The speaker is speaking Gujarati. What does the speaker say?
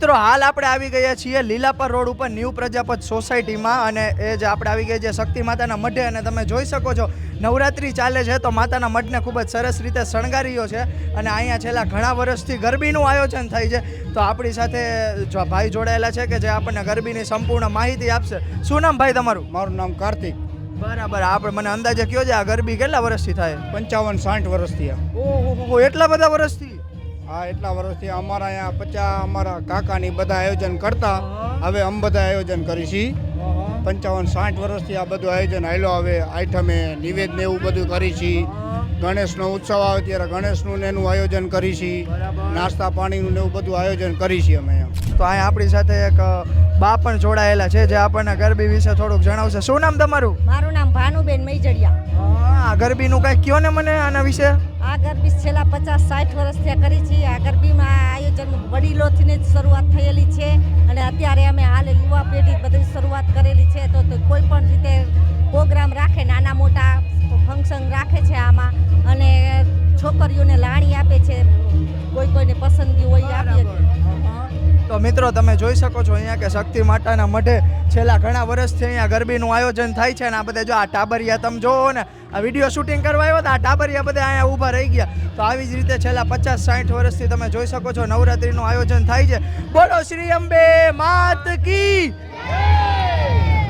મિત્રો હાલ આપણે આવી ગયા છીએ લીલાપર રોડ ઉપર ન્યૂ પ્રજાપત સોસાયટીમાં અને એ જ આપણે આવી ગયા છે શક્તિ માતાના મઢે અને તમે જોઈ શકો છો નવરાત્રિ ચાલે છે તો માતાના મઢને ખૂબ જ સરસ રીતે શણગાર્યો છે અને અહીંયા છેલ્લા ઘણા વર્ષથી ગરબીનું આયોજન થાય છે તો આપણી સાથે જો ભાઈ જોડાયેલા છે કે જે આપણને ગરબીની સંપૂર્ણ માહિતી આપશે. શું નામ ભાઈ તમારું? મારું નામ કાર્તિક. બરાબર, આપણે મને અંદાજે કયો છે આ ગરબી કેટલા વર્ષથી થાય? 55-60 વર્ષથી. ઓહો, એટલા બધા વર્ષથી? હા, એટલા વર્ષથી અમારા અહીંયા 50 અમારા કાકાની બધા આયોજન કરતા, હવે અમે બધા આયોજન કરી છીએ. 55-60 વર્ષથી આ બધું આયોજન હાલ્યો. હવે આઈટમે નિવેદ ને એવું બધું કરી છીએ. ગણેશનો ઉત્સવ આવે ત્યારે ગણેશનું ને એનું આયોજન કરી છીએ. નાસ્તા પાણીનું ને એવું બધું આયોજન કરી છીએ અમે અહીંયા. તો અહીંયા આપણી સાથે એક બા પણ જોડાયેલા છે જે આપણને ગરબી વિશે થોડુંક જણાવશે. શું નામ તમારું? મારું નામ ભાનુબેન મૈજડિયા. આ ગરબીનું કંઈક કયો ને મને આના વિશે. આ ગરબી છેલ્લા 50-60 વર્ષથી કરી છે. આ ગરબીમાં આયોજન વડીલોથી જ શરૂઆત થયેલી છે અને અત્યારે અમે હાલ યુવા પેઢી બધી શરૂઆત કરેલી છે. તો કોઈ પણ રીતે પ્રોગ્રામ રાખે, નાના મોટા ફંક્શન રાખે છે આમાં અને છોકરીઓને લાણી આપે છે, કોઈને પસંદગી હોય આપીએ. તો મિત્રો તમે જોઈ શકો છો અહીંયા કે શક્તિ માતાના મઢે છેલ્લા ઘણા વર્ષથી અહીંયા ગરબીનું આયોજન થાય છે અને આ બધા જો આ ટાબરિયા તમે જોવો ને આ વિડીયો શૂટિંગ કરવા આવ્યો તો આ ટાબરિયા બધા અહીંયા ઊભા રહી ગયા. તો આવી જ રીતે છેલ્લા 50-60 વર્ષથી તમે જોઈ શકો છો નવરાત્રિનું આયોજન થાય છે. બોલો શ્રી અંબે માત કી.